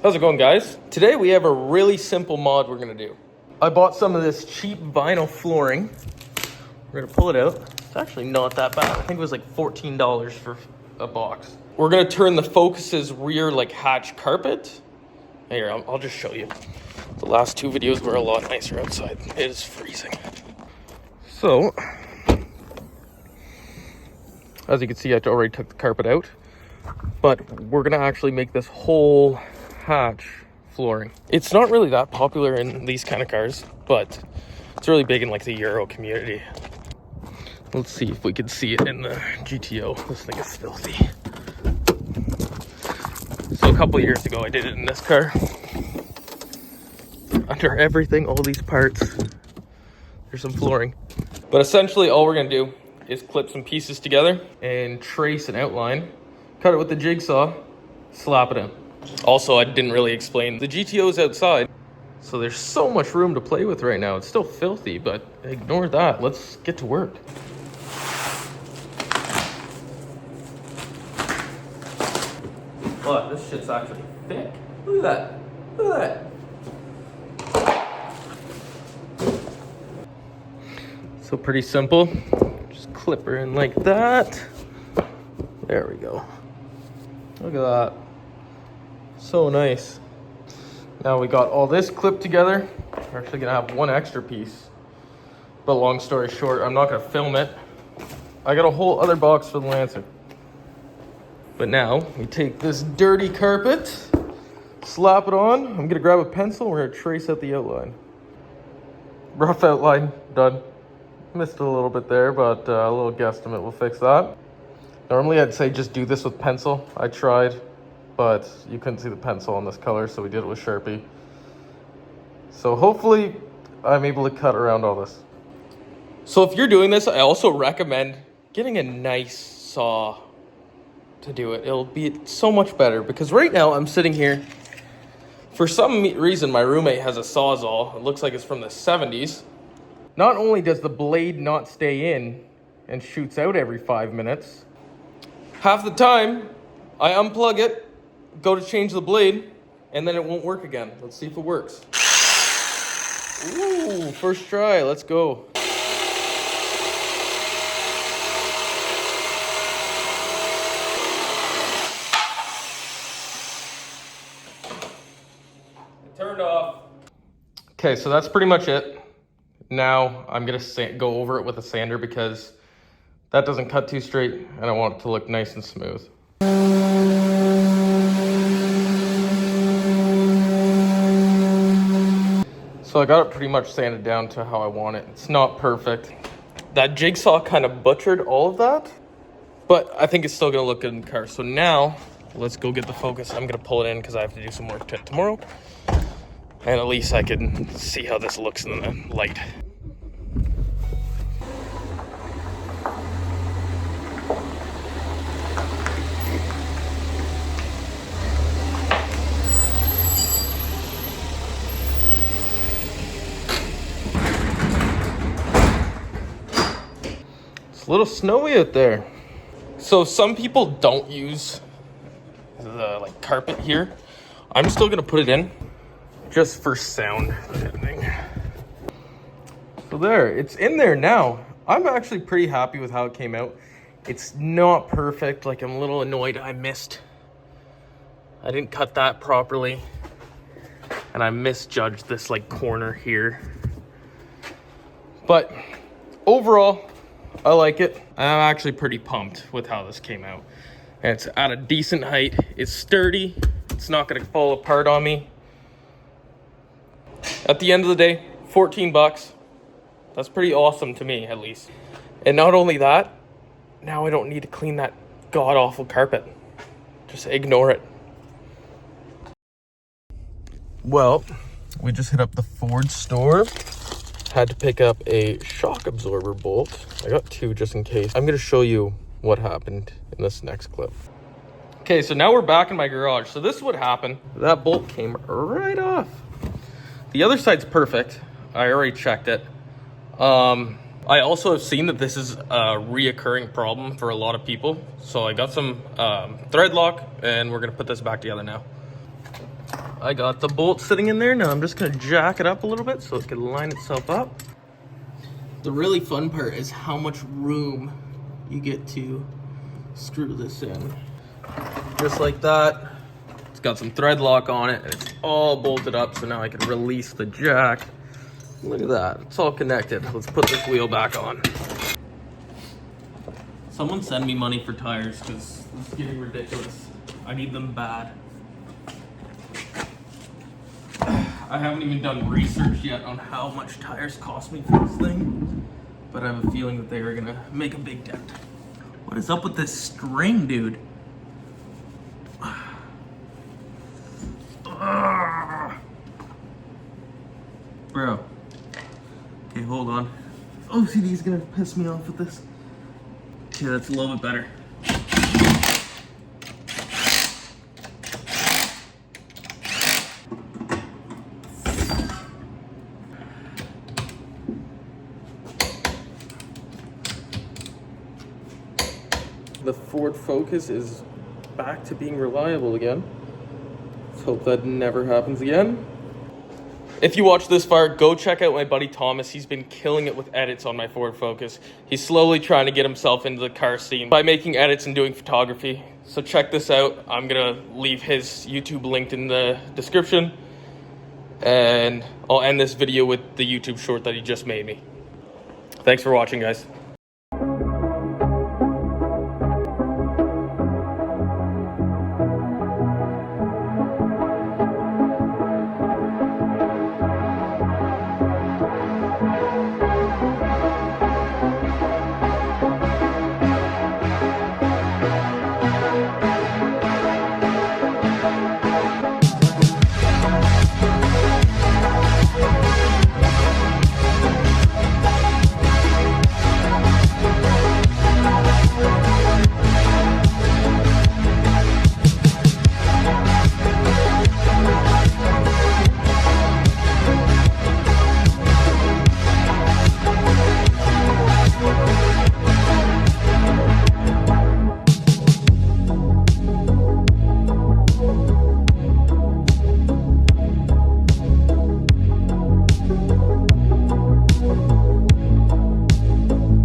How's it going, guys? Today we have a really simple mod we're gonna do. I bought some of this cheap vinyl flooring. We're gonna pull it out. It's actually not that bad. I think it was like $14 for a box. We're gonna turn the Focus's rear like hatch carpet. Here, I'll just show you. The last two videos were a lot nicer outside. It is freezing. So, as you can see, I already took the carpet out, but we're gonna actually make this whole hatch flooring. It's not really that popular in these kind of cars, but it's really big in like the Euro community. Let's see if we can see it in the GTO. This thing is filthy. So a couple years ago I did it in this car. Under everything, all these parts, there's some flooring. But essentially all we're gonna do is clip some pieces together and trace an outline, cut it with the jigsaw, slap it in. Also, I didn't really explain, the GTO's outside, so there's so much room to play with right now. It's still filthy, but ignore that. Let's get to work. But this shit's actually thick. Look at that. Look at that. So pretty simple. Just clip her in like that. There we go. Look at that. So nice. Now we got all this clipped together. We're actually gonna have one extra piece. But long story short, I'm not gonna film it. I got a whole other box for the Lancer. But now we take this dirty carpet, slap it on. I'm gonna grab a pencil. We're gonna trace out the outline. Rough outline, done. Missed a little bit there, but a little guesstimate will fix that. Normally I'd say just do this with pencil. I tried, but you couldn't see the pencil on this color, so we did it with Sharpie. So hopefully I'm able to cut around all this. So if you're doing this, I also recommend getting a nice saw to do it. It'll be so much better, because right now I'm sitting here. For some reason, my roommate has a Sawzall. It looks like it's from the 70s. Not only does the blade not stay in and shoots out every 5 minutes, half the time I unplug it, go to change the blade, and then it won't work again. Let's see if it works. Ooh, first try, let's go. It turned off. Okay, so that's pretty much it. Now I'm gonna go over it with a sander, because that doesn't cut too straight and I want it to look nice and smooth. So I got it pretty much sanded down to how I want it. It's not perfect. That jigsaw kind of butchered all of that, but I think it's still gonna look good in the car. So now let's go get the Focus. I'm gonna pull it in because I have to do some work to it tomorrow. And at least I can see how this looks in the light. It's a little snowy out there. So some people don't use the like carpet here. I'm still gonna put it in just for sound editing. So there, it's in there now. I'm actually pretty happy with how it came out. It's not perfect. Like, I'm a little annoyed I didn't cut that properly, and I misjudged this like corner here. But overall, I like it. I'm actually pretty pumped with how this came out. And it's at a decent height. It's sturdy. It's not gonna fall apart on me. At the end of the day, 14 bucks. That's pretty awesome to me, at least. And not only that, now I don't need to clean that god-awful carpet. Just ignore it. Well, we just hit up the Ford store. Had to pick up a shock absorber bolt. I got two just in case. I'm gonna show you what happened in this next clip. Okay, so now we're back in my garage. So this is what happened. That bolt came right off. The other side's perfect. I already checked it. I also have seen that this is a reoccurring problem for a lot of people. So I got some thread lock, and we're gonna put this back together now. I got the bolt sitting in there. Now I'm just gonna jack it up a little bit so it can line itself up. The really fun part is how much room you get to screw this in. Just like that. It's got some thread lock on it and it's all bolted up, so now I can release the jack. Look at that, it's all connected. Let's put this wheel back on. Someone send me money for tires because it's getting ridiculous. I need them bad. I haven't even done research yet on how much tires cost me for this thing, but I have a feeling that they are gonna make a big dent. What is up with this string, dude? Bro. Okay, hold on. OCD's gonna piss me off with this. Okay, that's a little bit better. The Ford Focus is back to being reliable again. Let's hope that never happens again. If you watch this far, go check out my buddy Thomas. He's been killing it with edits on my Ford Focus. He's slowly trying to get himself into the car scene by making edits and doing photography. So check this out. I'm gonna leave his YouTube linked in the description. And I'll end this video with the YouTube short that he just made me. Thanks for watching, guys.